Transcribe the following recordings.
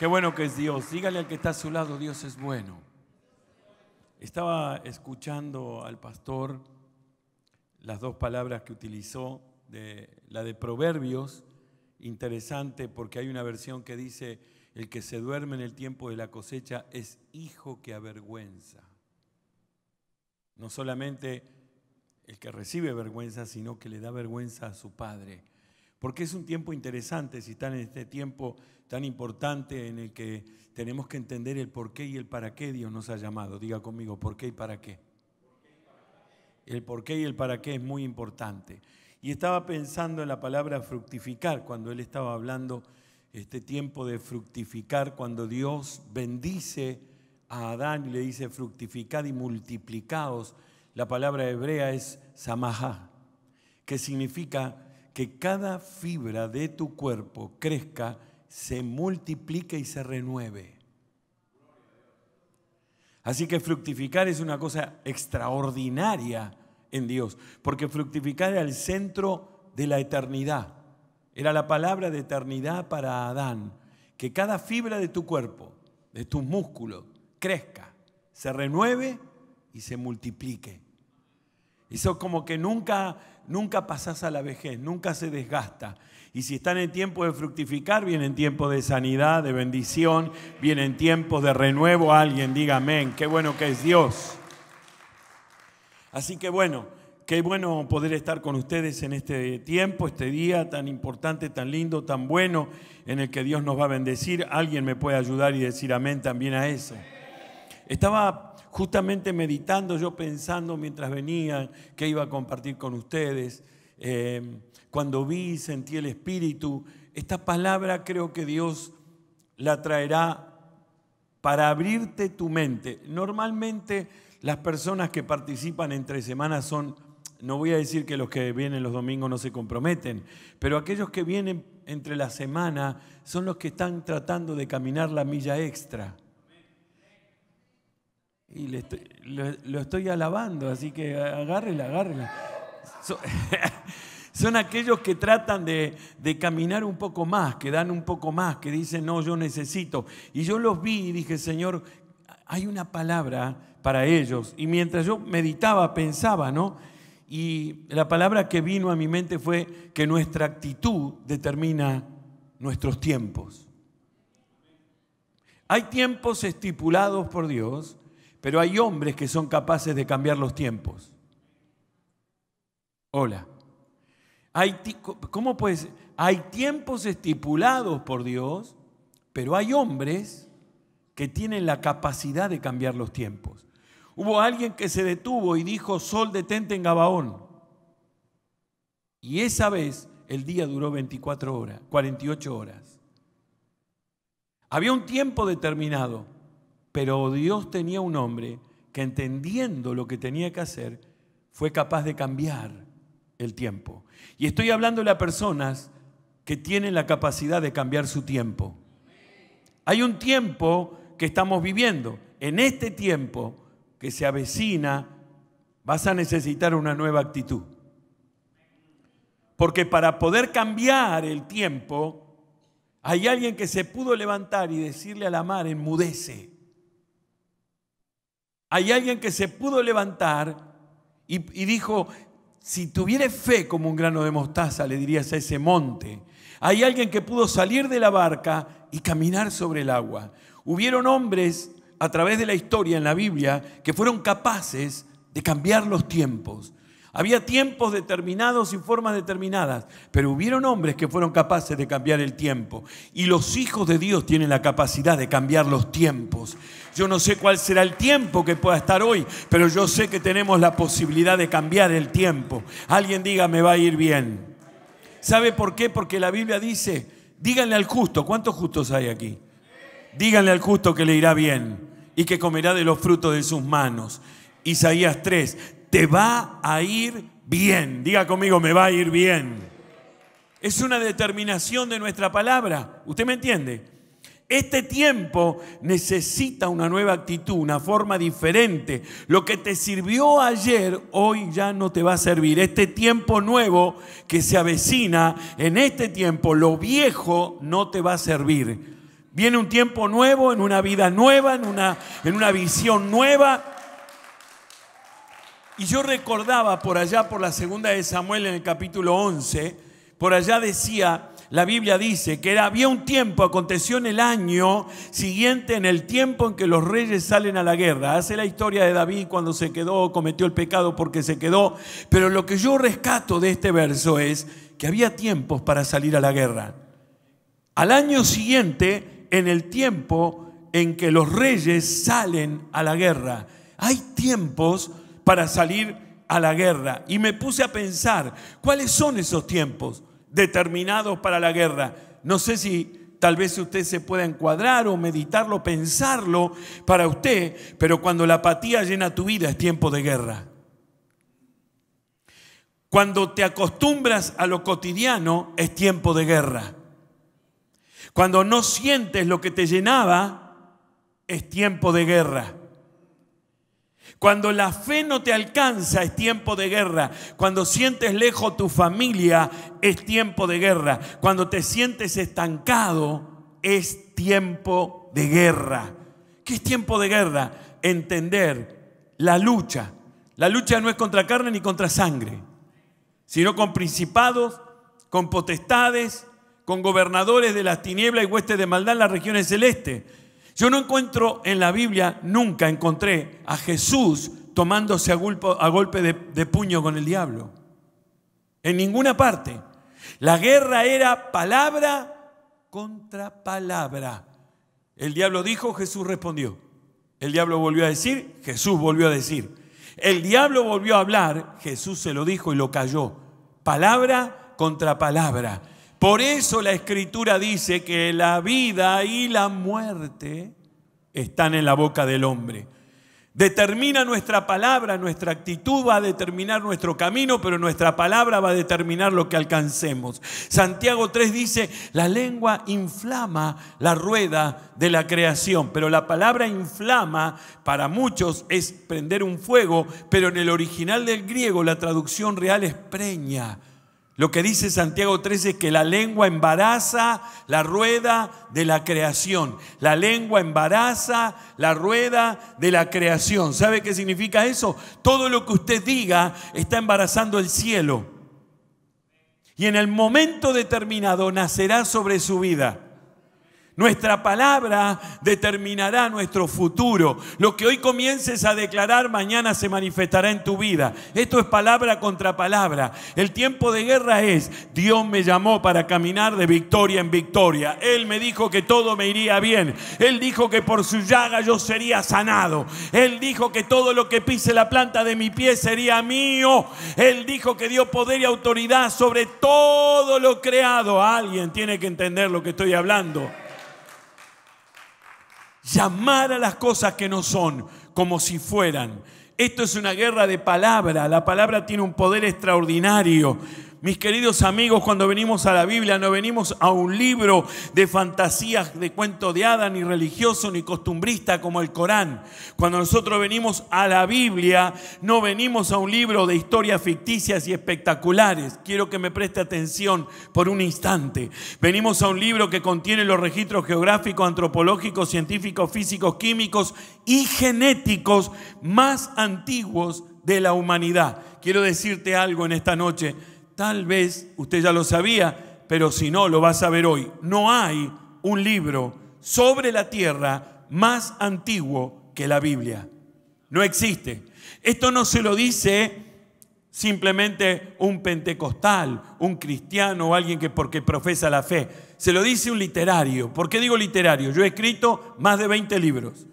Qué bueno que es Dios. Dígale al que está a su lado, Dios es bueno. Estaba escuchando al pastor las dos palabras que utilizó, la de Proverbios, interesante porque hay una versión que dice: el que se duerme en el tiempo de la cosecha es hijo que avergüenza. No solamente el que recibe vergüenza, sino que le da vergüenza a su padre. Porque es un tiempo interesante, si están en este tiempo tan importante en el que tenemos que entender el por qué y el para qué Dios nos ha llamado. Diga conmigo, ¿por qué y para qué? El por qué y el para qué es muy importante. Y estaba pensando en la palabra fructificar, cuando él estaba hablando este tiempo de fructificar, cuando Dios bendice a Adán y le dice fructificad y multiplicaos. La palabra hebrea es samajá, que significa que cada fibra de tu cuerpo crezca, se multiplique y se renueve. Así que fructificar es una cosa extraordinaria en Dios, porque fructificar era el centro de la eternidad. Era la palabra de eternidad para Adán, que cada fibra de tu cuerpo, de tus músculos, crezca, se renueve y se multiplique. Eso como que nunca pasás a la vejez, nunca se desgasta. Y si están en tiempo de fructificar, vienen tiempos de sanidad, de bendición, vienen tiempos de renuevo. Alguien diga amén, qué bueno que es Dios. Así que bueno, qué bueno poder estar con ustedes en este tiempo, este día tan importante, tan lindo, tan bueno, en el que Dios nos va a bendecir. Alguien me puede ayudar y decir amén también a eso. Estaba justamente meditando, yo pensando mientras venía que iba a compartir con ustedes. Cuando vi, sentí el Espíritu. Esta palabra creo que Dios la traerá para abrirte tu mente. Normalmente las personas que participan entre semanas son, no voy a decir que los que vienen los domingos no se comprometen, pero aquellos que vienen entre la semana son los que están tratando de caminar la milla extra. Y lo estoy alabando, así que agárrela. Son aquellos que tratan de caminar un poco más, que dan un poco más, que dicen, no, yo necesito. Y yo los vi y dije, Señor, hay una palabra para ellos. Y mientras yo meditaba, pensaba, ¿no? Y la palabra que vino a mi mente fue que nuestra actitud determina nuestros tiempos. Hay tiempos estipulados por Dios, pero hay hombres que son capaces de cambiar los tiempos. Hola. ¿Cómo puede ser? Hay tiempos estipulados por Dios, pero hay hombres que tienen la capacidad de cambiar los tiempos. Hubo alguien que se detuvo y dijo, sol detente en Gabaón. Y esa vez el día duró 24 horas, 48 horas. Había un tiempo determinado, pero Dios tenía un hombre que, entendiendo lo que tenía que hacer, fue capaz de cambiar el tiempo. Y estoy hablándole a personas que tienen la capacidad de cambiar su tiempo. Hay un tiempo que estamos viviendo. En este tiempo que se avecina, vas a necesitar una nueva actitud. Porque para poder cambiar el tiempo, hay alguien que se pudo levantar y decirle a la mar, enmudece. Hay alguien que se pudo levantar y dijo, si tuvieras fe como un grano de mostaza, le dirías a ese monte. Hay alguien que pudo salir de la barca y caminar sobre el agua. Hubieron hombres a través de la historia en la Biblia que fueron capaces de cambiar los tiempos. Había tiempos determinados y formas determinadas, pero hubieron hombres que fueron capaces de cambiar el tiempo. Y los hijos de Dios tienen la capacidad de cambiar los tiempos. Yo no sé cuál será el tiempo que pueda estar hoy, pero yo sé que tenemos la posibilidad de cambiar el tiempo. Alguien diga, me va a ir bien. ¿Sabe por qué? Porque la Biblia dice, díganle al justo, ¿cuántos justos hay aquí? Díganle al justo que le irá bien y que comerá de los frutos de sus manos. Isaías 3, te va a ir bien. Diga conmigo, me va a ir bien. Es una determinación de nuestra palabra. ¿Usted me entiende? Este tiempo necesita una nueva actitud, una forma diferente. Lo que te sirvió ayer, hoy ya no te va a servir. Este tiempo nuevo que se avecina, en este tiempo, lo viejo no te va a servir. Viene un tiempo nuevo, en una vida nueva, en una visión nueva. Y yo recordaba por allá, por la segunda de Samuel en el capítulo 11, por allá decía, la Biblia dice que había un tiempo, aconteció en el año siguiente, en el tiempo en que los reyes salen a la guerra. Hace la historia de David cuando se quedó, cometió el pecado porque se quedó. Pero lo que yo rescato de este verso es que había tiempos para salir a la guerra. Al año siguiente, en el tiempo en que los reyes salen a la guerra, hay tiempos para salir a la guerra. Y me puse a pensar, ¿cuáles son esos tiempos determinados para la guerra? No sé si tal vez usted se pueda encuadrar o meditarlo, pensarlo para usted, pero cuando la apatía llena tu vida es tiempo de guerra. Cuando te acostumbras a lo cotidiano es tiempo de guerra. Cuando no sientes lo que te llenaba es tiempo de guerra. Cuando la fe no te alcanza es tiempo de guerra. Cuando sientes lejos tu familia es tiempo de guerra. Cuando te sientes estancado es tiempo de guerra. ¿Qué es tiempo de guerra? Entender la lucha. La lucha no es contra carne ni contra sangre, sino con principados, con potestades, con gobernadores de las tinieblas y huestes de maldad en las regiones celestes. Yo no encuentro en la Biblia, nunca encontré a Jesús tomándose a golpe de puño con el diablo. En ninguna parte. La guerra era palabra contra palabra. El diablo dijo, Jesús respondió. El diablo volvió a decir, Jesús volvió a decir. El diablo volvió a hablar, Jesús se lo dijo y lo calló. Palabra contra palabra. Por eso la Escritura dice que la vida y la muerte están en la boca del hombre. Determina nuestra palabra, nuestra actitud va a determinar nuestro camino, pero nuestra palabra va a determinar lo que alcancemos. Santiago 3 dice, la lengua inflama la rueda de la creación, pero la palabra inflama para muchos es prender un fuego, pero en el original del griego la traducción real es preña. Lo que dice Santiago 13 es que la lengua embaraza la rueda de la creación. La lengua embaraza la rueda de la creación. ¿Sabe qué significa eso? Todo lo que usted diga está embarazando el cielo. Y en el momento determinado nacerá sobre su vida. Nuestra palabra determinará nuestro futuro. Lo que hoy comiences a declarar, mañana se manifestará en tu vida. Esto es palabra contra palabra. El tiempo de guerra es, Dios me llamó para caminar de victoria en victoria. Él me dijo que todo me iría bien. Él dijo que por su llaga yo sería sanado. Él dijo que todo lo que pise la planta de mi pie sería mío. Él dijo que dio poder y autoridad sobre todo lo creado. Alguien tiene que entender lo que estoy hablando. Llamar a las cosas que no son como si fueran. Esto es una guerra de palabra. La palabra tiene un poder extraordinario. Mis queridos amigos, cuando venimos a la Biblia no venimos a un libro de fantasías, de cuento de hadas, ni religioso, ni costumbrista como el Corán. Cuando nosotros venimos a la Biblia, no venimos a un libro de historias ficticias y espectaculares. Quiero que me preste atención por un instante. Venimos a un libro que contiene los registros geográficos, antropológicos, científicos, físicos, químicos y genéticos más antiguos de la humanidad. Quiero decirte algo en esta noche. Tal vez usted ya lo sabía, pero si no, lo va a saber hoy. No hay un libro sobre la tierra más antiguo que la Biblia. No existe. Esto no se lo dice simplemente un pentecostal, un cristiano o alguien que porque profesa la fe. Se lo dice un literario. ¿Por qué digo literario? Yo he escrito más de 20 libros.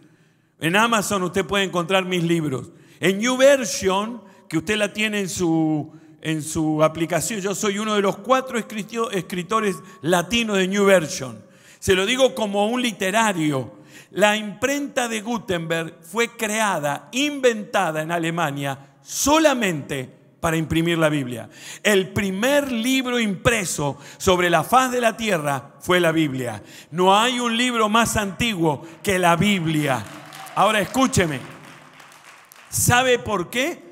En Amazon usted puede encontrar mis libros. En YouVersion, que usted la tiene en su aplicación, yo soy uno de los 4 escritores latinos de YouVersion. Se lo digo como un literario. La imprenta de Gutenberg fue creada, inventada en Alemania solamente para imprimir la Biblia. El primer libro impreso sobre la faz de la tierra fue la Biblia. No hay un libro más antiguo que la Biblia. Ahora escúcheme. ¿Sabe por qué?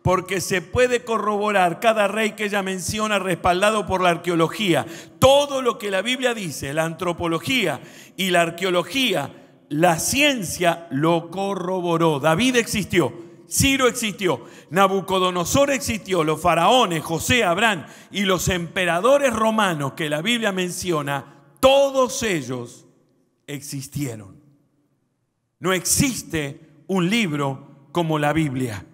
porque se puede corroborar cada rey que ella menciona respaldado por la arqueología. Todo lo que la Biblia dice, la antropología y la arqueología, la ciencia lo corroboró. David existió, Ciro existió, Nabucodonosor existió, los faraones, José, Abraham y los emperadores romanos que la Biblia menciona, todos ellos existieron. No existe un libro como la Biblia.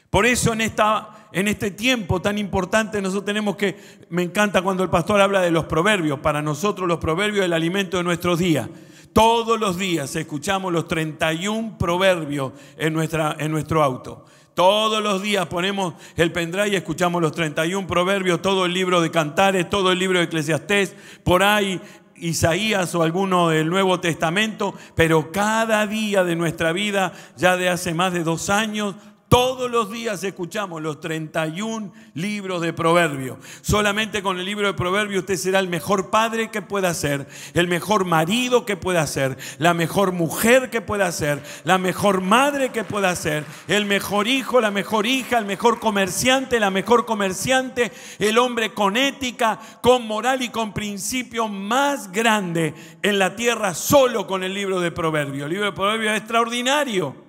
Por eso en este tiempo tan importante nosotros tenemos que, me encanta cuando el pastor habla de los proverbios, para nosotros los proverbios es el alimento de nuestros días. Todos los días escuchamos los 31 proverbios en nuestro auto. Todos los días ponemos el pendrive y escuchamos los 31 proverbios, todo el libro de Cantares, todo el libro de Eclesiastés, por ahí Isaías o alguno del Nuevo Testamento, pero cada día de nuestra vida, ya de hace más de 2 años, todos los días escuchamos los 31 libros de Proverbios. Solamente con el libro de Proverbios usted será el mejor padre que pueda ser, el mejor marido que pueda ser, la mejor mujer que pueda ser, la mejor madre que pueda ser, el mejor hijo, la mejor hija, el mejor comerciante, la mejor comerciante, el hombre con ética, con moral y con principio más grande en la tierra, solo con el libro de Proverbios. El libro de Proverbios es extraordinario.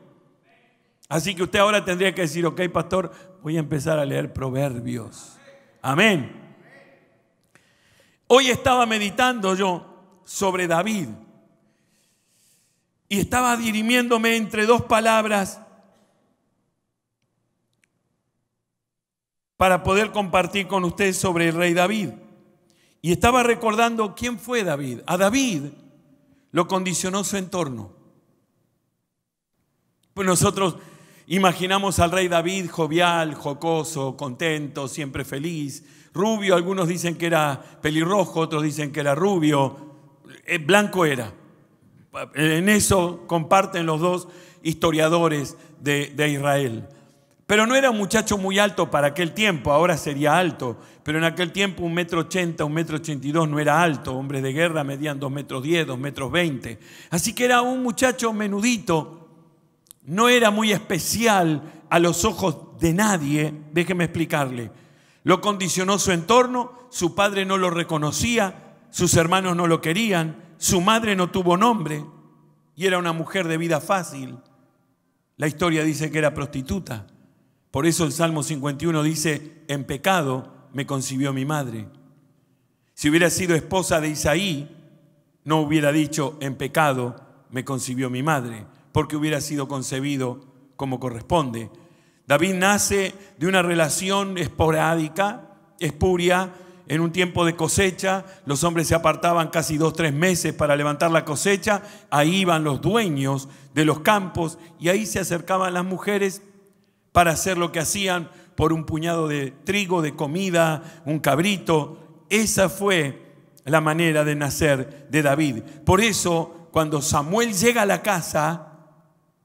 Así que usted ahora tendría que decir, ok, pastor, voy a empezar a leer Proverbios. Amén. Hoy estaba meditando yo sobre David y estaba dirimiéndome entre 2 palabras para poder compartir con ustedes sobre el rey David. Y estaba recordando quién fue David. A David lo condicionó su entorno. Pues nosotros imaginamos al rey David jovial, jocoso, contento, siempre feliz, rubio. Algunos dicen que era pelirrojo, otros dicen que era rubio. Blanco era. En eso comparten los 2 historiadores de Israel. Pero no era un muchacho muy alto para aquel tiempo, ahora sería alto, pero en aquel tiempo 1,80 m, 1,82 m no era alto. Hombres de guerra medían 2,10 m, 2,20 m. Así que era un muchacho menudito. No era muy especial a los ojos de nadie, déjeme explicarle. Lo condicionó su entorno, su padre no lo reconocía, sus hermanos no lo querían, su madre no tuvo nombre y era una mujer de vida fácil. La historia dice que era prostituta. Por eso el Salmo 51 dice, en pecado me concibió mi madre. Si hubiera sido esposa de Isaí, no hubiera dicho, en pecado me concibió mi madre, porque hubiera sido concebido como corresponde. David nace de una relación esporádica, espuria, en un tiempo de cosecha. Los hombres se apartaban casi 2-3 meses para levantar la cosecha. Ahí iban los dueños de los campos y ahí se acercaban las mujeres para hacer lo que hacían por un puñado de trigo, de comida, un cabrito. Esa fue la manera de nacer de David. Por eso, cuando Samuel llega a la casa,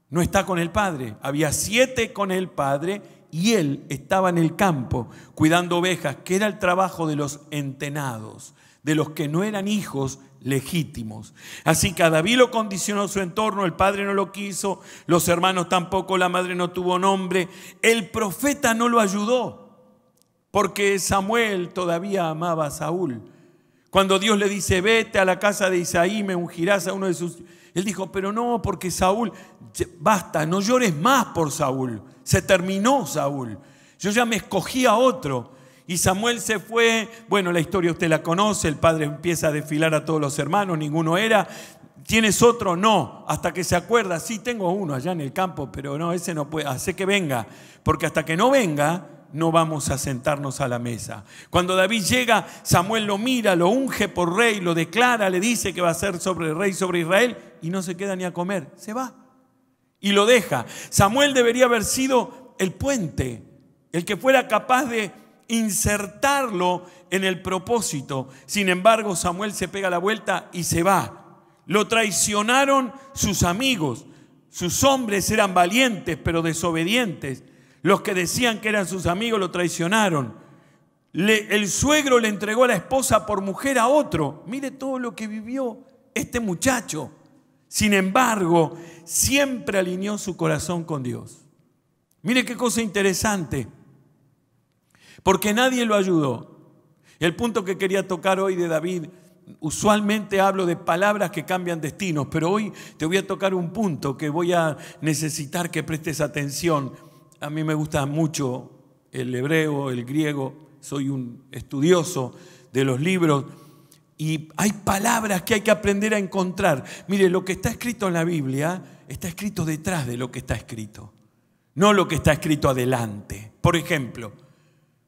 no está con el padre. Había 7 con el padre y él estaba en el campo cuidando ovejas, que era el trabajo de los entenados, de los que no eran hijos legítimos. Así que a David lo condicionó su entorno, el padre no lo quiso, los hermanos tampoco, la madre no tuvo nombre. El profeta no lo ayudó, porque Samuel todavía amaba a Saúl. Cuando Dios le dice, vete a la casa de Isaí, me ungirás a uno de sus... Él dijo, pero no, porque Saúl, basta, no llores más por Saúl. Se terminó Saúl. Yo ya me escogí a otro. Y Samuel se fue. Bueno, la historia usted la conoce. El padre empieza a desfilar a todos los hermanos. Ninguno era. ¿Tienes otro? No. Hasta que se acuerda. Sí, tengo uno allá en el campo, pero no, ese no puede. Hace que venga. Porque hasta que no venga, no vamos a sentarnos a la mesa. Cuando David llega, Samuel lo mira, lo unge por rey, lo declara, le dice que va a ser rey sobre Israel y no se queda ni a comer. Se va y lo deja. Samuel debería haber sido el puente, el que fuera capaz de insertarlo en el propósito. Sin embargo, Samuel se pega la vuelta y se va. Lo traicionaron sus amigos. Sus hombres eran valientes pero desobedientes. Los que decían que eran sus amigos lo traicionaron. El suegro le entregó a la esposa por mujer a otro. Mire todo lo que vivió este muchacho. Sin embargo, siempre alineó su corazón con Dios. Mire qué cosa interesante, porque nadie lo ayudó. El punto que quería tocar hoy de David, usualmente hablo de palabras que cambian destinos, pero hoy te voy a tocar un punto que voy a necesitar que prestes atención. A mí me gusta mucho el hebreo, el griego, soy un estudioso de los libros y hay palabras que hay que aprender a encontrar. Mire, lo que está escrito en la Biblia está escrito detrás de lo que está escrito, no lo que está escrito adelante. Por ejemplo,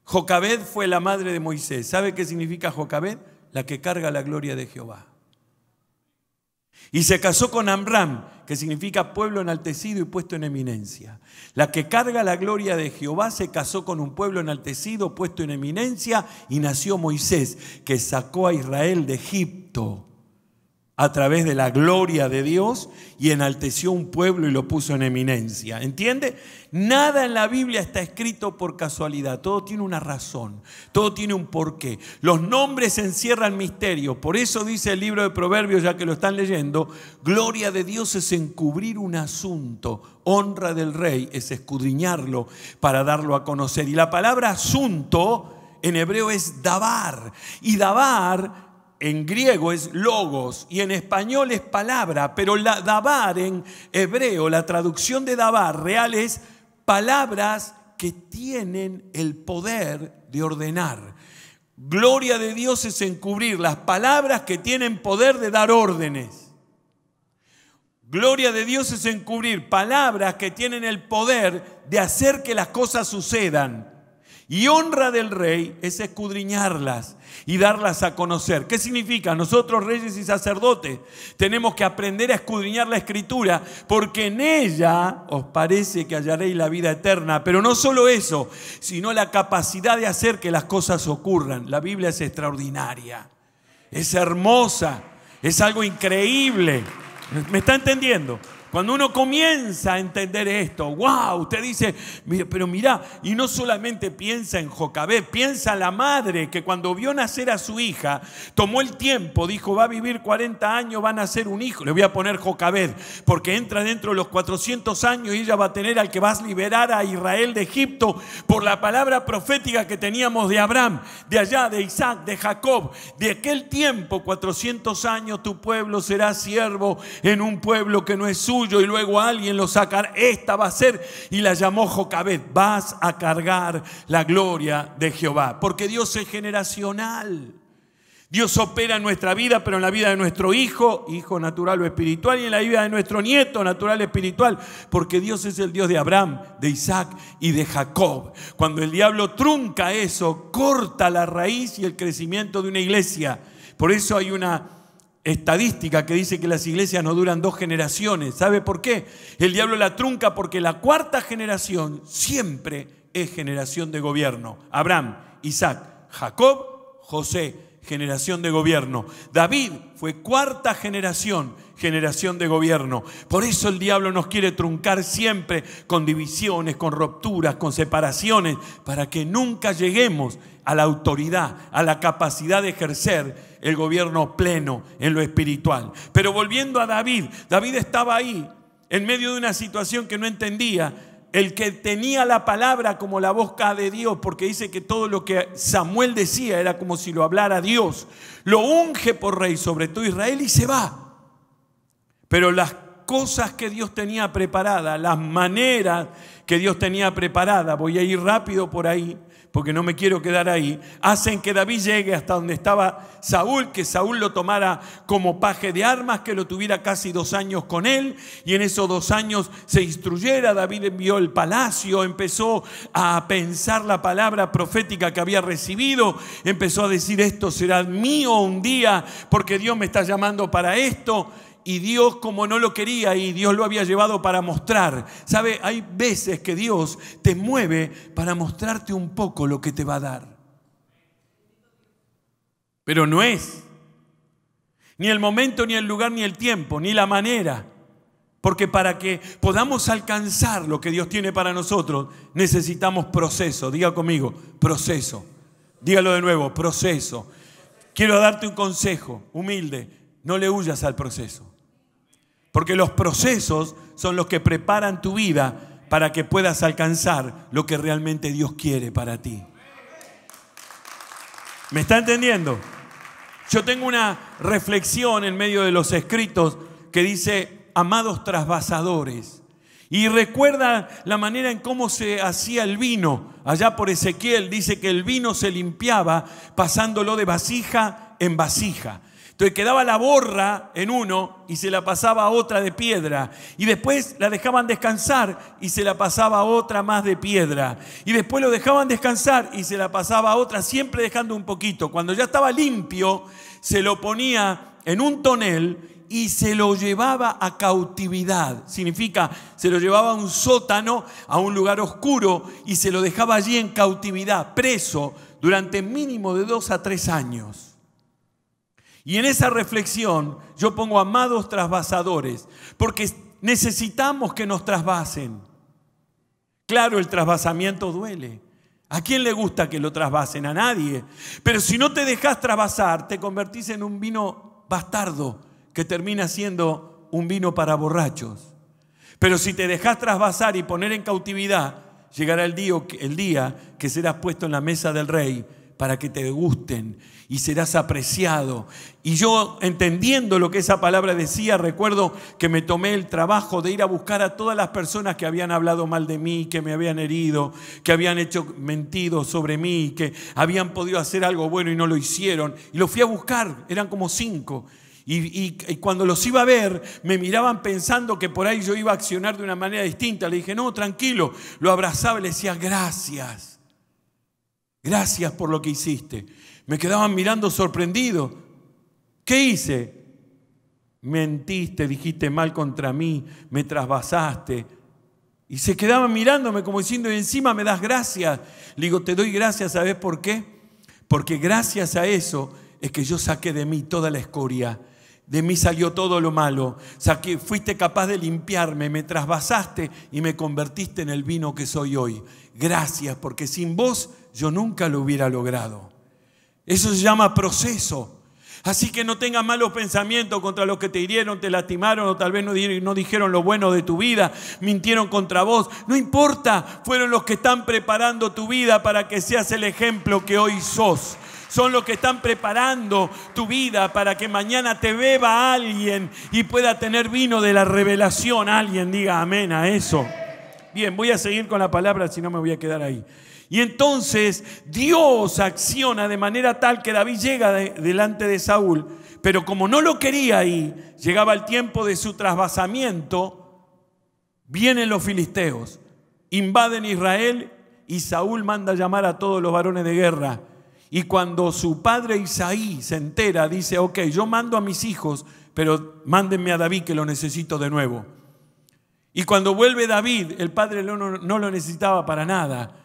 Jocabed fue la madre de Moisés. ¿Sabe qué significa Jocabed? La que carga la gloria de Jehová. Y se casó con Amram, que significa pueblo enaltecido y puesto en eminencia. La que carga la gloria de Jehová se casó con un pueblo enaltecido, puesto en eminencia, y nació Moisés, que sacó a Israel de Egipto a través de la gloria de Dios y enalteció un pueblo y lo puso en eminencia. ¿Entiende? Nada en la Biblia está escrito por casualidad. Todo tiene una razón, todo tiene un porqué. Los nombres encierran misterio. Por eso dice el libro de Proverbios, ya que lo están leyendo, gloria de Dios es encubrir un asunto, honra del rey es escudriñarlo para darlo a conocer. Y la palabra asunto en hebreo es dabar, y dabar en griego es logos y en español es palabra, pero dabar en hebreo, la traducción de dabar real es palabras que tienen el poder de ordenar. Gloria de Dios es encubrir las palabras que tienen poder de dar órdenes. Gloria de Dios es encubrir palabras que tienen el poder de hacer que las cosas sucedan. Y honra del rey es escudriñarlas y darlas a conocer. ¿Qué significa? Nosotros, reyes y sacerdotes, tenemos que aprender a escudriñar la Escritura, porque en ella os parece que hallaréis la vida eterna. Pero no solo eso, sino la capacidad de hacer que las cosas ocurran. La Biblia es extraordinaria, es hermosa, es algo increíble. ¿Me está entendiendo? Cuando uno comienza a entender esto, wow, usted dice, pero mira, y no solamente piensa en Jocabed, piensa en la madre que cuando vio nacer a su hija, tomó el tiempo, dijo, va a vivir 40 años, va a nacer un hijo, le voy a poner Jocabed, porque entra dentro de los 400 años y ella va a tener al que va a liberar a Israel de Egipto por la palabra profética que teníamos de Abraham, de allá, de Isaac, de Jacob, de aquel tiempo, 400 años, tu pueblo será siervo en un pueblo que no es suyo. Y luego alguien lo sacará, esta va a ser, y la llamó Jocabed, vas a cargar la gloria de Jehová, porque Dios es generacional. Dios opera en nuestra vida, pero en la vida de nuestro hijo, hijo natural o espiritual, y en la vida de nuestro nieto natural o espiritual, porque Dios es el Dios de Abraham, de Isaac y de Jacob. Cuando el diablo trunca eso, corta la raíz y el crecimiento de una iglesia. Por eso hay una estadística que dice que las iglesias no duran 2 generaciones. ¿Sabe por qué? El diablo la trunca porque la cuarta generación siempre es generación de gobierno. Abraham, Isaac, Jacob, José, generación de gobierno. David fue cuarta generación de gobierno. Por eso el diablo nos quiere truncar siempre con divisiones, con rupturas, con separaciones, para que nunca lleguemos a la autoridad, a la capacidad de ejercer el gobierno pleno en lo espiritual. Pero volviendo a David, David estaba ahí en medio de una situación que no entendía. El que tenía la palabra como la boca de Dios, porque dice que todo lo que Samuel decía era como si lo hablara Dios, lo unge por rey sobre todo Israel y se va. Pero las cosas que Dios tenía preparadas, las maneras que Dios tenía preparadas, voy a ir rápido por ahí, porque no me quiero quedar ahí, hacen que David llegue hasta donde estaba Saúl, que Saúl lo tomara como paje de armas, que lo tuviera casi 2 años con él, y en esos 2 años se instruyera. David envió el palacio, empezó a pensar la palabra profética que había recibido, empezó a decir, esto será mío un día, porque Dios me está llamando para esto. Y Dios, como no lo quería, y Dios lo había llevado para mostrar. ¿Sabe? Hay veces que Dios te mueve para mostrarte un poco lo que te va a dar. Pero no es ni el momento, ni el lugar, ni el tiempo, ni la manera. Porque para que podamos alcanzar lo que Dios tiene para nosotros, necesitamos proceso. Diga conmigo, proceso. Dígalo de nuevo, proceso. Quiero darte un consejo humilde. No le huyas al proceso. Porque los procesos son los que preparan tu vida para que puedas alcanzar lo que realmente Dios quiere para ti. ¿Me está entendiendo? Yo tengo una reflexión en medio de los escritos que dice, amados trasvasadores. Y recuerda la manera en cómo se hacía el vino. Allá por Ezequiel dice que el vino se limpiaba pasándolo de vasija en vasija. Entonces quedaba la borra en uno y se la pasaba a otra de piedra. Y después la dejaban descansar y se la pasaba a otra más de piedra. Y después lo dejaban descansar y se la pasaba a otra, siempre dejando un poquito. Cuando ya estaba limpio, se lo ponía en un tonel y se lo llevaba a cautividad. Significa, se lo llevaba a un sótano, a un lugar oscuro, y se lo dejaba allí en cautividad, preso, durante mínimo de 2 a 3 años. Y en esa reflexión yo pongo amados trasvasadores, porque necesitamos que nos trasvasen. Claro, el trasvasamiento duele. ¿A quién le gusta que lo trasvasen? A nadie. Pero si no te dejas trasvasar, te convertís en un vino bastardo, que termina siendo un vino para borrachos. Pero si te dejas trasvasar y poner en cautividad, llegará el día que serás puesto en la mesa del rey para que te degusten y serás apreciado. Y yo, entendiendo lo que esa palabra decía, recuerdo que me tomé el trabajo de ir a buscar a todas las personas que habían hablado mal de mí, que me habían herido, que habían mentido sobre mí, que habían podido hacer algo bueno y no lo hicieron. Y los fui a buscar, eran como 5. Y cuando los iba a ver, me miraban pensando que por ahí yo iba a accionar de una manera distinta. Le dije, no, tranquilo. Lo abrazaba y le decía, gracias. Gracias por lo que hiciste. Me quedaban mirando sorprendidos. ¿Qué hice? Mentiste, dijiste mal contra mí, me trasvasaste. Y se quedaban mirándome como diciendo, y encima me das gracias. Le digo, te doy gracias, ¿sabes por qué? Porque gracias a eso es que yo saqué de mí toda la escoria. De mí salió todo lo malo. Fuiste capaz de limpiarme, me trasvasaste y me convertiste en el vino que soy hoy. Gracias, porque sin vos yo nunca lo hubiera logrado. Eso se llama proceso. Así que no tengas malos pensamientos contra los que te hirieron, te lastimaron o tal vez no dijeron lo bueno de tu vida, mintieron contra vos. No importa, fueron los que están preparando tu vida para que seas el ejemplo que hoy sos. Son los que están preparando tu vida para que mañana te beba alguien y pueda tener vino de la revelación. Alguien diga amén a eso. Bien, voy a seguir con la palabra, si no me voy a quedar ahí. Y entonces Dios acciona de manera tal que David llega delante de Saúl, pero como no lo quería ahí, llegaba el tiempo de su trasvasamiento, vienen los filisteos, invaden Israel y Saúl manda llamar a todos los varones de guerra. Y cuando su padre Isaí se entera, dice, ok, yo mando a mis hijos, pero mándenme a David que lo necesito de nuevo. Y cuando vuelve David, el padre no lo necesitaba para nada.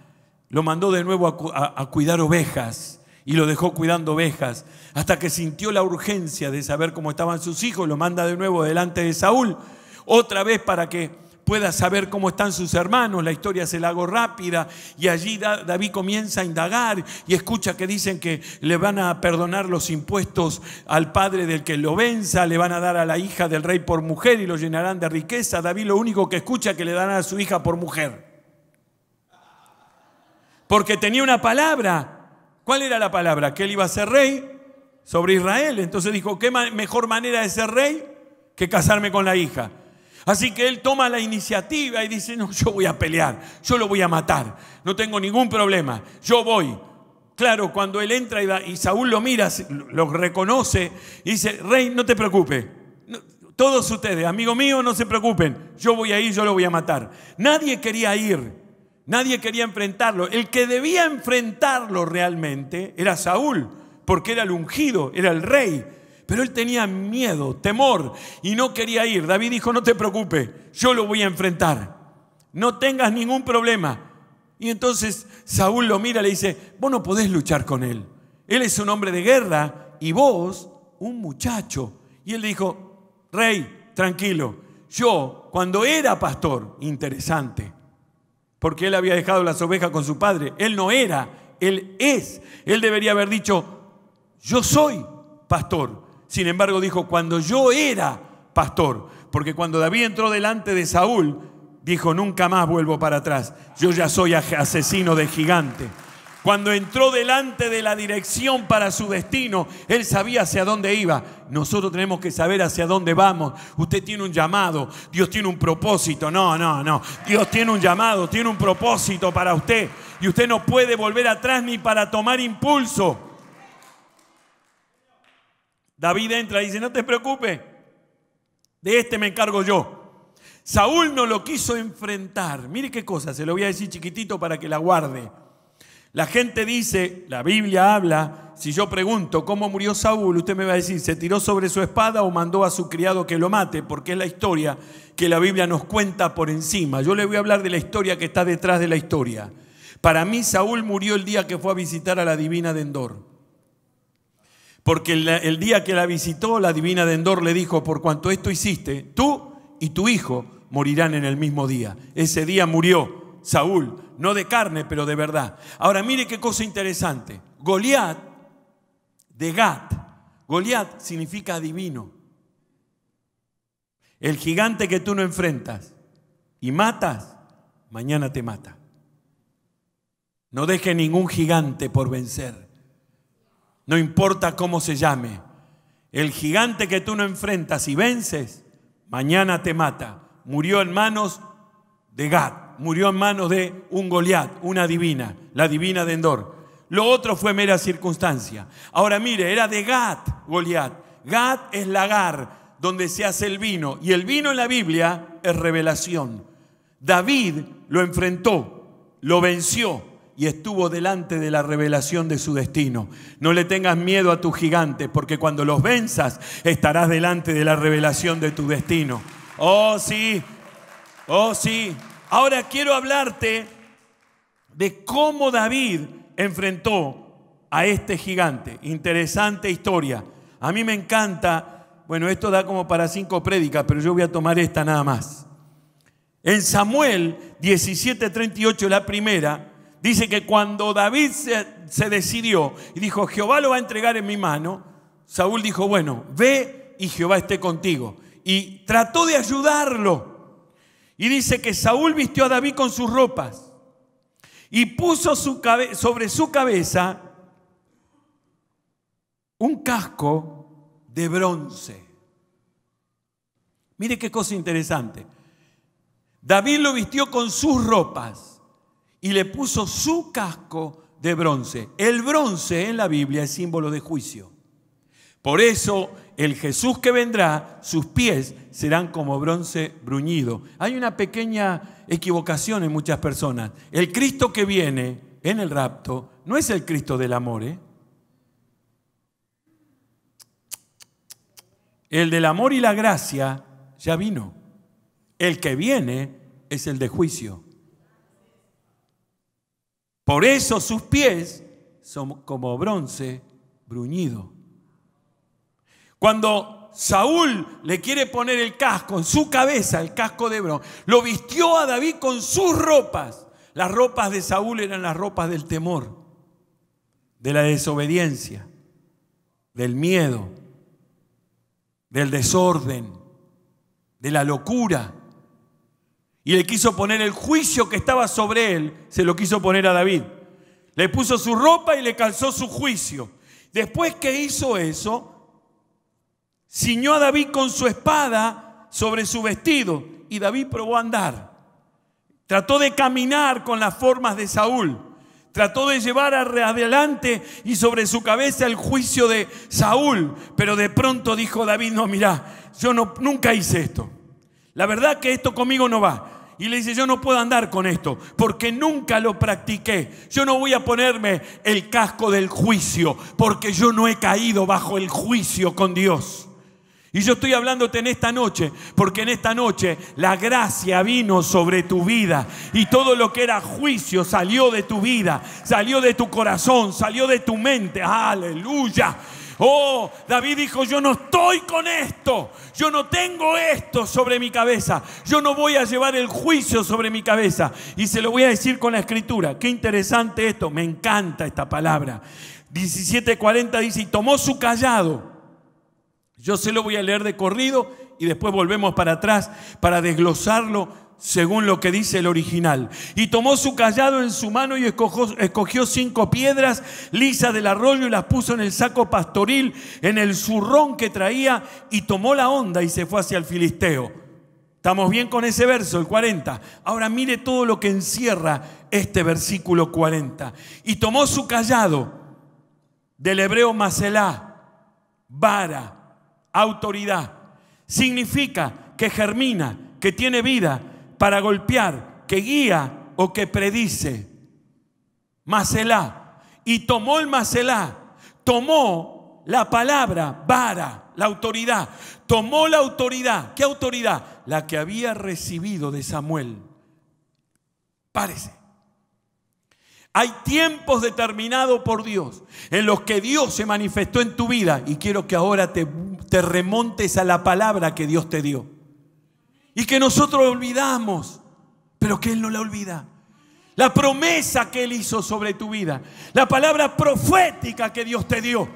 Lo mandó de nuevo a cuidar ovejas y lo dejó cuidando ovejas hasta que sintió la urgencia de saber cómo estaban sus hijos. Lo manda de nuevo delante de Saúl, otra vez para que pueda saber cómo están sus hermanos. La historia se la hago rápida y allí David comienza a indagar y escucha que dicen que le van a perdonar los impuestos al padre del que lo venza, le van a dar a la hija del rey por mujer y lo llenarán de riqueza. David lo único que escucha es que le dan a su hija por mujer. Porque tenía una palabra. ¿Cuál era la palabra? Que él iba a ser rey sobre Israel. Entonces dijo, ¿qué mejor manera de ser rey que casarme con la hija? Así que él toma la iniciativa y dice, no, yo voy a pelear, yo lo voy a matar, no tengo ningún problema, yo voy. Claro, cuando él entra y Saúl lo mira, lo reconoce y dice, rey, no te preocupes, todos ustedes, amigo mío, no se preocupen, yo voy a ir, yo lo voy a matar. Nadie quería ir, nadie quería enfrentarlo. El que debía enfrentarlo realmente era Saúl, porque era el ungido, era el rey. Pero él tenía miedo, temor y no quería ir. David dijo, no te preocupes, yo lo voy a enfrentar. No tengas ningún problema. Y entonces Saúl lo mira y le dice, vos no podés luchar con él. Él es un hombre de guerra y vos un muchacho. Y él dijo, rey, tranquilo. Yo, cuando era pastor, interesante, porque él había dejado las ovejas con su padre. Él no era, él es. Él debería haber dicho, yo soy pastor. Sin embargo dijo, cuando yo era pastor, porque cuando David entró delante de Saúl, dijo, nunca más vuelvo para atrás. Yo ya soy asesino de gigante. Cuando entró delante de la dirección para su destino, él sabía hacia dónde iba. Nosotros tenemos que saber hacia dónde vamos. Usted tiene un llamado, Dios tiene un propósito. No. Dios tiene un llamado, tiene un propósito para usted. Y usted no puede volver atrás ni para tomar impulso. David entra y dice, no te preocupes, de este me encargo yo. Saúl no lo quiso enfrentar. Mire qué cosa, se lo voy a decir chiquitito para que la guarde. La gente dice, la Biblia habla, si yo pregunto cómo murió Saúl, usted me va a decir, ¿se tiró sobre su espada o mandó a su criado que lo mate? Porque es la historia que la Biblia nos cuenta por encima. Yo le voy a hablar de la historia que está detrás de la historia. Para mí Saúl murió el día que fue a visitar a la divina de Endor. Porque el día que la visitó, la divina de Endor le dijo, por cuanto esto hiciste, tú y tu hijo morirán en el mismo día. Ese día murió Saúl, no de carne, pero de verdad. Ahora mire qué cosa interesante. Goliat, de Gat, Goliat significa adivino. El gigante que tú no enfrentas y matas, mañana te mata. No deje ningún gigante por vencer. No importa cómo se llame. El gigante que tú no enfrentas y vences, mañana te mata. Murió en manos de Gat. Murió en manos de un Goliat, una divina, la divina de Endor. Lo otro fue mera circunstancia. Ahora mire, era de Gat, Goliat. Gat es lagar, donde se hace el vino. Y el vino en la Biblia es revelación. David lo enfrentó, lo venció y estuvo delante de la revelación de su destino. No le tengas miedo a tus gigantes, porque cuando los venzas estarás delante de la revelación de tu destino. Oh sí, oh sí. Ahora quiero hablarte de cómo David enfrentó a este gigante. Interesante historia. A mí me encanta, bueno, esto da como para 5 prédicas, pero yo voy a tomar esta nada más. En Samuel 17:38, la primera, dice que cuando David se decidió y dijo, Jehová lo va a entregar en mi mano, Saúl dijo, bueno, ve y Jehová esté contigo. Y trató de ayudarlo. Y dice que Saúl vistió a David con sus ropas y puso sobre su cabeza un casco de bronce. Mire qué cosa interesante. David lo vistió con sus ropas y le puso su casco de bronce. El bronce en la Biblia es símbolo de juicio. Por eso el Jesús que vendrá, sus pies serán como bronce bruñido. Hay una pequeña equivocación en muchas personas. El Cristo que viene en el rapto no es el Cristo del amor, ¿eh? El del amor y la gracia ya vino. El que viene es el de juicio. Por eso sus pies son como bronce bruñido. Cuando Saúl le quiere poner el casco en su cabeza, el casco de bronce, lo vistió a David con sus ropas. Las ropas de Saúl eran las ropas del temor, de la desobediencia, del miedo, del desorden, de la locura. Y le quiso poner el juicio que estaba sobre él, se lo quiso poner a David. Le puso su ropa y le calzó su juicio. Después que hizo eso, ciñó a David con su espada sobre su vestido y David probó a andar. Trató de caminar con las formas de Saúl. Trató de llevar adelante y sobre su cabeza el juicio de Saúl. Pero de pronto dijo David, no, mirá, yo nunca hice esto. La verdad que esto conmigo no va. Y le dice, yo no puedo andar con esto porque nunca lo practiqué. Yo no voy a ponerme el casco del juicio porque yo no he caído bajo el juicio con Dios. Y yo estoy hablándote en esta noche porque en esta noche la gracia vino sobre tu vida y todo lo que era juicio salió de tu vida, salió de tu corazón, salió de tu mente. ¡Aleluya! Oh, David dijo, yo no estoy con esto, yo no tengo esto sobre mi cabeza, yo no voy a llevar el juicio sobre mi cabeza. Y se lo voy a decir con la escritura. Qué interesante esto, me encanta esta palabra. 17:40 dice, y tomó su cayado. Yo se lo voy a leer de corrido y después volvemos para atrás para desglosarlo según lo que dice el original. Y tomó su cayado en su mano y escogió 5 piedras lisas del arroyo y las puso en el saco pastoril, en el zurrón que traía, y tomó la honda y se fue hacia el filisteo. ¿Estamos bien con ese verso, el 40? Ahora mire todo lo que encierra este versículo 40. Y tomó su cayado, del hebreo maselá, vara, autoridad. Significa que germina, que tiene vida, para golpear, que guía o que predice. Maselá. Y tomó el maselá, tomó la palabra, vara, la autoridad. Tomó la autoridad. ¿Qué autoridad? La que había recibido de Samuel. Párese. Hay tiempos determinados por Dios en los que Dios se manifestó en tu vida, y quiero que ahora te remontes a la palabra que Dios te dio y que nosotros olvidamos, pero que Él no la olvida. La promesa que Él hizo sobre tu vida, la palabra profética que Dios te dio.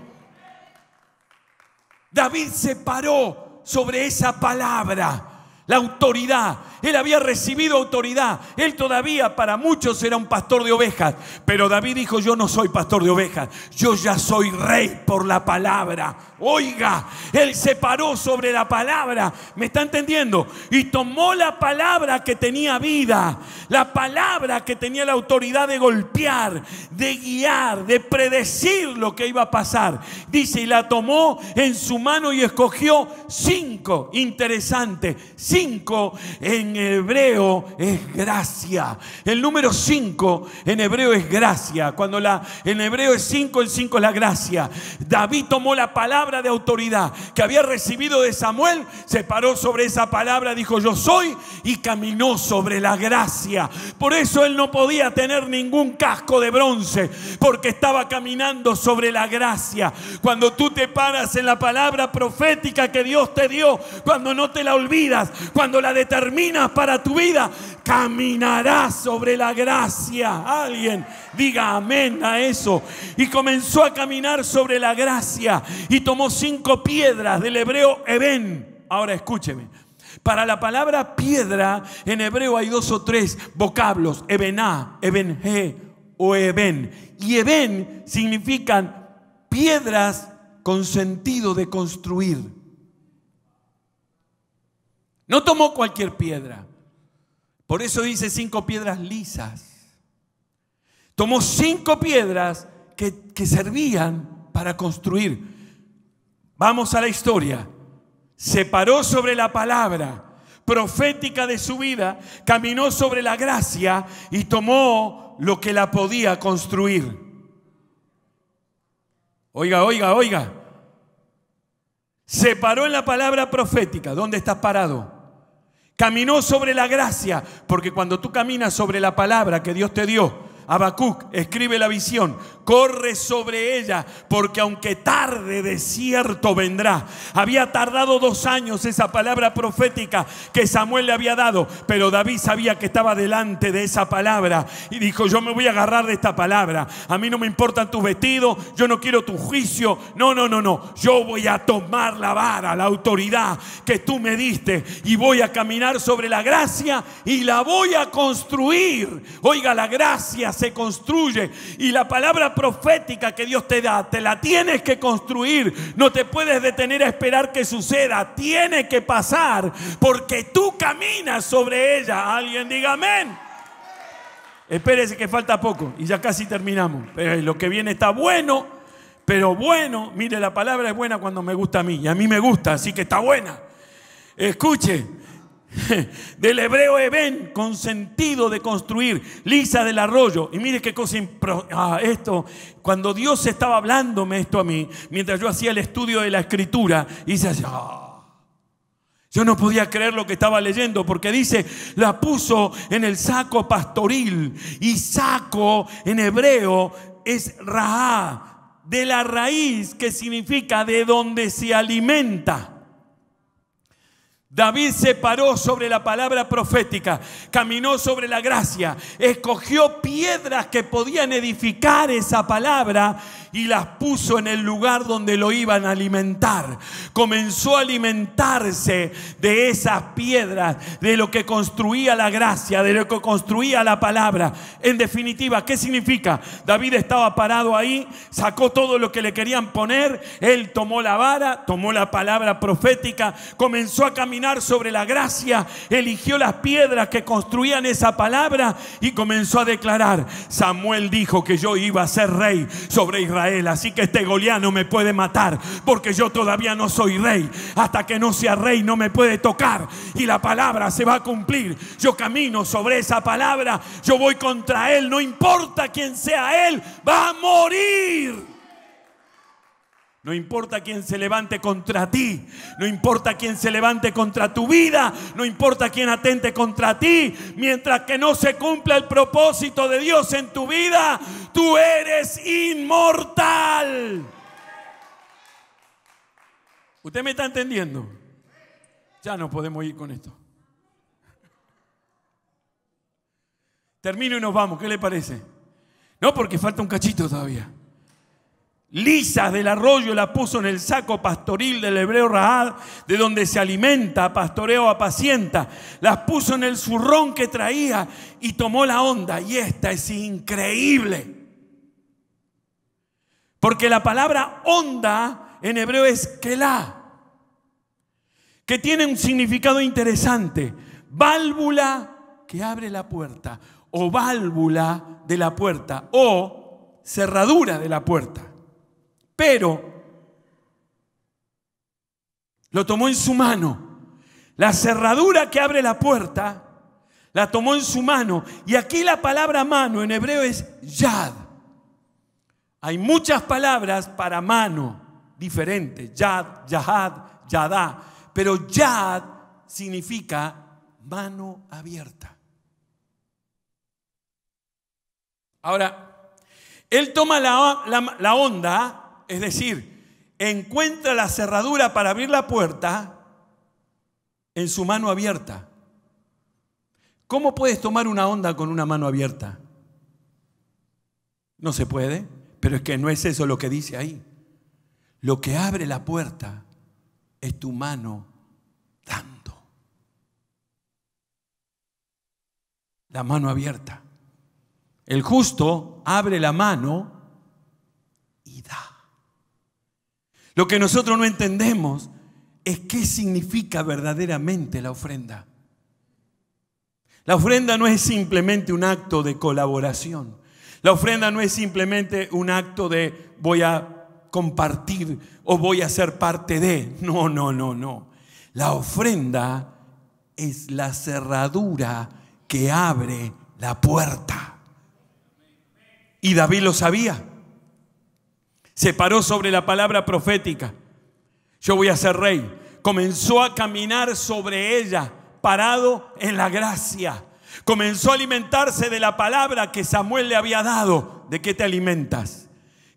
David se paró sobre esa palabra, la autoridad. Él había recibido autoridad. Él todavía para muchos era un pastor de ovejas, pero David dijo: yo no soy pastor de ovejas, yo ya soy rey por la palabra. Oiga, él se paró sobre la palabra, ¿me está entendiendo? Y tomó la palabra que tenía vida, la palabra que tenía la autoridad de golpear, de guiar, de predecir lo que iba a pasar. Dice, y la tomó en su mano y escogió 5, interesante, 5 en hebreo es gracia. El número 5 en hebreo es gracia. Cuando en hebreo es 5, el 5 es la gracia. David tomó la palabra de autoridad que había recibido de Samuel, se paró sobre esa palabra, dijo yo soy, y caminó sobre la gracia. Por eso él no podía tener ningún casco de bronce, porque estaba caminando sobre la gracia. Cuando tú te paras en la palabra profética que Dios te dio, cuando no te la olvidas, cuando la determinas para tu vida, caminarás sobre la gracia. Alguien diga amén a eso. Y comenzó a caminar sobre la gracia y tomó 5 piedras del hebreo eben. Ahora escúcheme. Para la palabra piedra en hebreo hay 2 o 3 vocablos: ebená, ebenje o eben. Y eben significan piedras con sentido de construir. No tomó cualquier piedra. Por eso dice 5 piedras lisas. Tomó 5 piedras que servían para construir. Vamos a la historia. Se paró sobre la palabra profética de su vida, caminó sobre la gracia y tomó lo que la podía construir. Oiga, oiga, oiga. Se paró en la palabra profética. ¿Dónde estás parado? Caminó sobre la gracia, porque cuando tú caminas sobre la palabra que Dios te dio, Habacuc escribe la visión: corre sobre ella, porque aunque tarde, de cierto vendrá. Había tardado 2 años esa palabra profética que Samuel le había dado, pero David sabía que estaba delante de esa palabra y dijo: yo me voy a agarrar de esta palabra. A mí no me importan tus vestidos, yo no quiero tu juicio. No, no, no, no. Yo voy a tomar la vara, la autoridad que tú me diste, y voy a caminar sobre la gracia y la voy a construir. Oiga, la gracia se construye, y la palabra profética que Dios te da, te la tienes que construir. No te puedes detener a esperar que suceda. Tiene que pasar, porque tú caminas sobre ella. Alguien diga amén. Espérese que falta poco y ya casi terminamos. Pero lo que viene está bueno, pero bueno. Mire, la palabra es buena cuando me gusta a mí, y a mí me gusta, así que está buena. Escuche. Del hebreo eben, con sentido de construir, lisa del arroyo. Y mire qué cosa esto, cuando Dios estaba hablándome esto a mí, mientras yo hacía el estudio de la escritura, hice así, yo no podía creer lo que estaba leyendo, porque dice, la puso en el saco pastoril. Y saco en hebreo es rahá, de la raíz que significa de donde se alimenta. David se paró sobre la palabra profética, caminó sobre la gracia, escogió piedras que podían edificar esa palabra y las puso en el lugar donde lo iban a alimentar. Comenzó a alimentarse de esas piedras, de lo que construía la gracia, de lo que construía la palabra. En definitiva, ¿qué significa? David estaba parado ahí, sacó todo lo que le querían poner, él tomó la vara, tomó la palabra profética, comenzó a caminar sobre la gracia, eligió las piedras que construían esa palabra y comenzó a declarar: Samuel dijo que yo iba a ser rey sobre Israel, así que este Goliat no me puede matar, porque yo todavía no soy rey. Hasta que no sea rey no me puede tocar, y la palabra se va a cumplir. Yo camino sobre esa palabra, yo voy contra él, no importa quién sea él, va a morir. No importa quién se levante contra ti, no importa quién se levante contra tu vida, no importa quién atente contra ti, mientras que no se cumpla el propósito de Dios en tu vida, tú eres inmortal. ¿Usted me está entendiendo? Ya no podemos ir con esto. Termino y nos vamos, ¿qué le parece? No, porque falta un cachito todavía. Lisas del arroyo la puso en el saco pastoril del hebreo Rahad, de donde se alimenta, pastoreo, apacienta. Las puso en el zurrón que traía y tomó la onda. Y esta es increíble, porque la palabra onda en hebreo es kelá, que tiene un significado interesante: válvula que abre la puerta, o válvula de la puerta, o cerradura de la puerta. Pero lo tomó en su mano. La cerradura que abre la puerta la tomó en su mano. Y aquí la palabra mano en hebreo es yad. Hay muchas palabras para mano diferentes: yad, yahad, yadá. Pero yad significa mano abierta. Ahora, él toma la onda. Es decir, encuentra la cerradura para abrir la puerta en su mano abierta. ¿Cómo puedes tomar una onda con una mano abierta? No se puede, pero es que no es eso lo que dice ahí. Lo que abre la puerta es tu mano dando. La mano abierta. El justo abre la mano y da. Lo que nosotros no entendemos es qué significa verdaderamente la ofrenda. La ofrenda no es simplemente un acto de colaboración. La ofrenda no es simplemente un acto de voy a compartir o voy a ser parte de. No, no, no, no. La ofrenda es la cerradura que abre la puerta. Y David lo sabía. Se paró sobre la palabra profética: yo voy a ser rey. Comenzó a caminar sobre ella, parado en la gracia. Comenzó a alimentarse de la palabra que Samuel le había dado. ¿De qué te alimentas?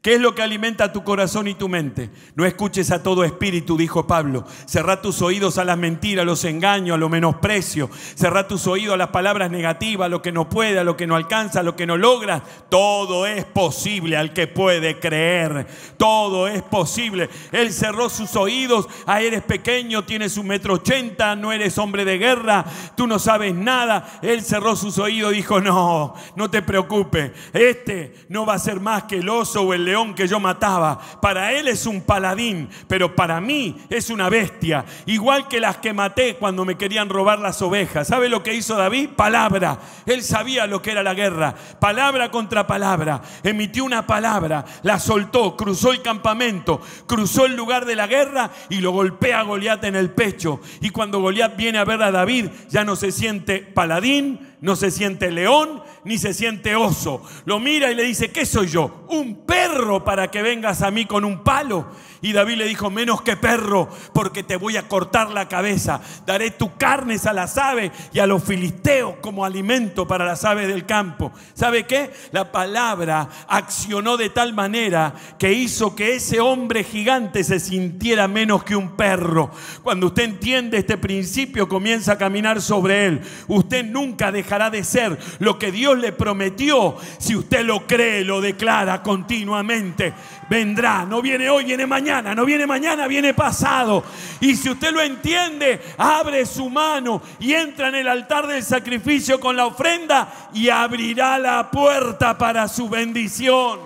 ¿Qué es lo que alimenta tu corazón y tu mente? No escuches a todo espíritu, dijo Pablo. Cerrá tus oídos a las mentiras, a los engaños, a los menosprecios. Cerrá tus oídos a las palabras negativas, a lo que no puede, a lo que no alcanza, a lo que no logra. Todo es posible al que puede creer. Todo es posible. Él cerró sus oídos. Eres pequeño, tienes 1,80 m, no eres hombre de guerra, tú no sabes nada. Él cerró sus oídos y dijo: no, no te preocupes. Este no va a ser más que el oso o el león que yo mataba. Para él es un paladín, pero para mí es una bestia, igual que las que maté cuando me querían robar las ovejas. ¿Sabe lo que hizo David? Palabra. Él sabía lo que era la guerra. Palabra contra palabra. Emitió una palabra, la soltó, cruzó el campamento, cruzó el lugar de la guerra y lo golpea a Goliat en el pecho. Y cuando Goliat viene a ver a David, ya no se siente paladín, no se siente león, ni se siente oso. Lo mira y le dice: ¿qué soy yo? ¿Un perro para que vengas a mí con un palo? Y David le dijo: menos que perro, porque te voy a cortar la cabeza. Daré tu carne a las aves y a los filisteos como alimento para las aves del campo. ¿Sabe qué? La palabra accionó de tal manera que hizo que ese hombre gigante se sintiera menos que un perro. Cuando usted entiende este principio, comienza a caminar sobre él. Usted nunca dejará dejará de ser lo que Dios le prometió si usted lo cree, lo declara continuamente. Vendrá, no viene hoy, viene mañana, no viene mañana, viene pasado. Y si usted lo entiende, abre su mano y entra en el altar del sacrificio con la ofrenda y abrirá la puerta para su bendición.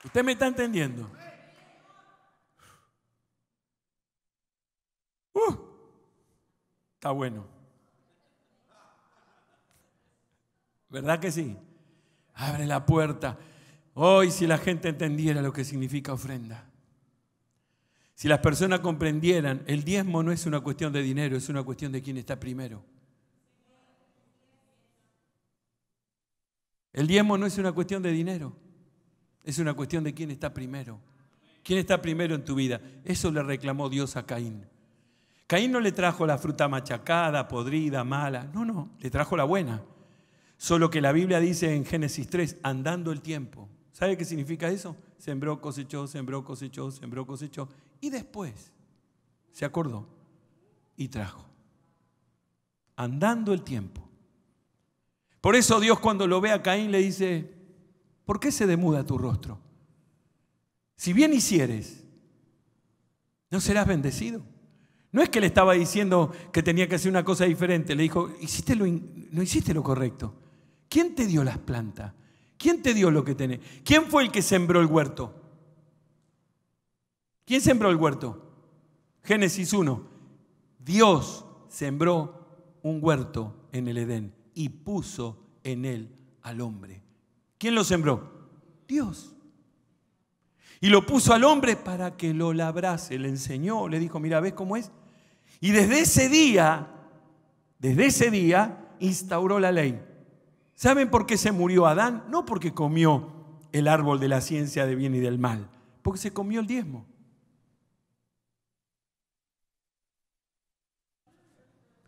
¿Usted me está entendiendo? Está bueno. ¿Verdad que sí? Abre la puerta. Hoy, si la gente entendiera lo que significa ofrenda, si las personas comprendieran, el diezmo no es una cuestión de dinero, es una cuestión de quién está primero. El diezmo no es una cuestión de dinero, es una cuestión de quién está primero. ¿Quién está primero en tu vida? Eso le reclamó Dios a Caín. Caín no le trajo la fruta machacada, podrida, mala. No, le trajo la buena. Solo que la Biblia dice en Génesis 3, andando el tiempo. ¿Sabe qué significa eso? Sembró, cosechó, sembró, cosechó, sembró, cosechó. Y después se acordó y trajo. Andando el tiempo. Por eso Dios, cuando lo ve a Caín, le dice: ¿por qué se demuda tu rostro? Si bien hicieres, ¿no serás bendecido? No es que le estaba diciendo que tenía que hacer una cosa diferente. Le dijo: no hiciste lo correcto. ¿Quién te dio las plantas? ¿Quién te dio lo que tenés? ¿Quién fue el que sembró el huerto? ¿Quién sembró el huerto? Génesis 1. Dios sembró un huerto en el Edén y puso en él al hombre. ¿Quién lo sembró? Dios. Y lo puso al hombre para que lo labrase. Le enseñó, le dijo: mira, ¿ves cómo es? Y desde ese día instauró la ley. ¿Saben por qué se murió Adán? No porque comió el árbol de la ciencia del bien y del mal, porque se comió el diezmo.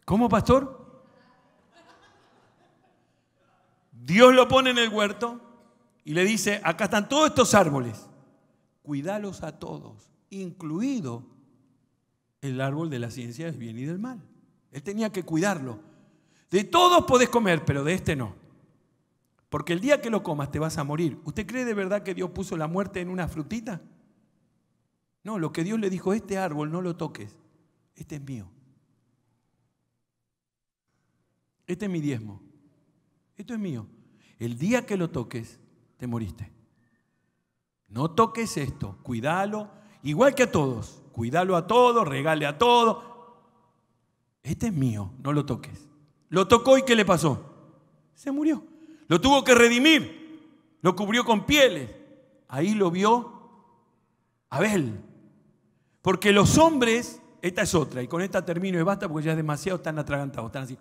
¿Cómo, pastor? Dios lo pone en el huerto y le dice: acá están todos estos árboles, cuídalos a todos, incluido el árbol de la ciencia del bien y del mal. Él tenía que cuidarlo. De todos podés comer, pero de este no. Porque el día que lo comas te vas a morir. ¿Usted cree de verdad que Dios puso la muerte en una frutita? No, lo que Dios le dijo: este árbol no lo toques, este es mío. Este es mi diezmo. Esto es mío. El día que lo toques, te moriste. No toques esto, cuídalo, igual que a todos. Cuídalo a todos, regale a todos. Este es mío, no lo toques. Lo tocó y ¿qué le pasó? Se murió. Lo tuvo que redimir. Lo cubrió con pieles. Ahí lo vio Abel. Porque los hombres, esta es otra, y con esta termino y basta porque ya es demasiado, están atragantados, están así,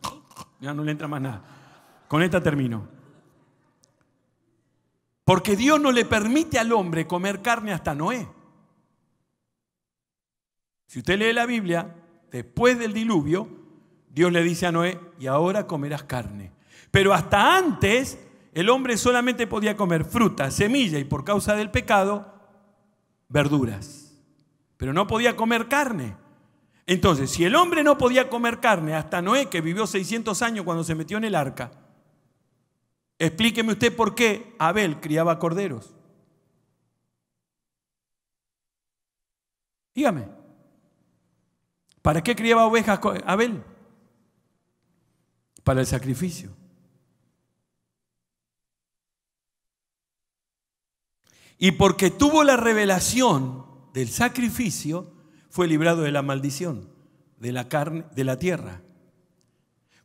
ya no le entra más nada. Con esta termino. Porque Dios no le permite al hombre comer carne hasta Noé. Si usted lee la Biblia, después del diluvio, Dios le dice a Noé: y ahora comerás carne. Pero hasta antes, el hombre solamente podía comer fruta, semilla y, por causa del pecado, verduras. Pero no podía comer carne. Entonces, si el hombre no podía comer carne hasta Noé, que vivió 600 años cuando se metió en el arca, explíqueme usted por qué Abel criaba corderos. Dígame. ¿Para qué criaba ovejas Abel? Para el sacrificio. Y porque tuvo la revelación del sacrificio, fue librado de la maldición, de la carne, de la tierra.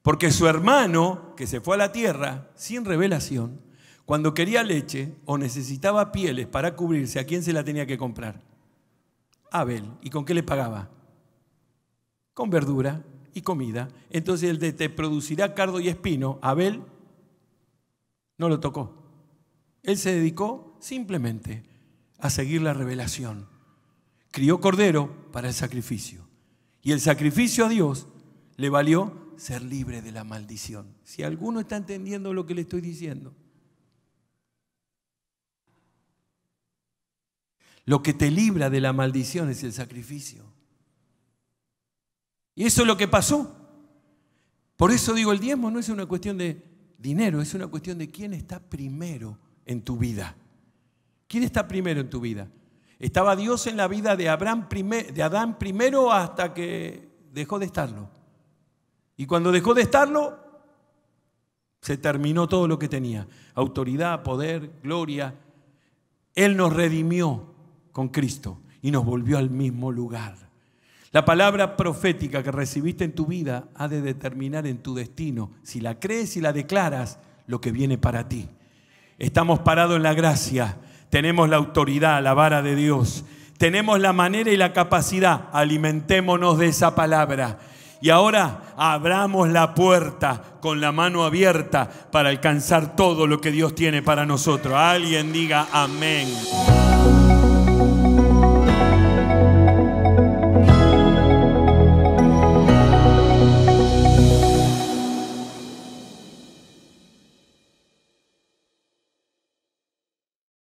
Porque su hermano, que se fue a la tierra sin revelación, cuando quería leche o necesitaba pieles para cubrirse, ¿a quién se la tenía que comprar? Abel. ¿Y con qué le pagaba? Con verdura y comida. Entonces el de te producirá cardo y espino, Abel no lo tocó. Él se dedicó simplemente a seguir la revelación. Crió cordero para el sacrificio. Y el sacrificio a Dios le valió ser libre de la maldición. Si alguno está entendiendo lo que le estoy diciendo. Lo que te libra de la maldición es el sacrificio. Y eso es lo que pasó. Por eso digo, el diezmo no es una cuestión de dinero, es una cuestión de quién está primero en tu vida. ¿Quién está primero en tu vida? Estaba Dios en la vida de Adán primero hasta que dejó de estarlo. Y cuando dejó de estarlo, se terminó todo lo que tenía. Autoridad, poder, gloria. Él nos redimió con Cristo y nos volvió al mismo lugar. La palabra profética que recibiste en tu vida ha de determinar en tu destino, si la crees y la declaras, lo que viene para ti. Estamos parados en la gracia, tenemos la autoridad, la vara de Dios, tenemos la manera y la capacidad, alimentémonos de esa palabra. Y ahora abramos la puerta con la mano abierta para alcanzar todo lo que Dios tiene para nosotros. Alguien diga amén.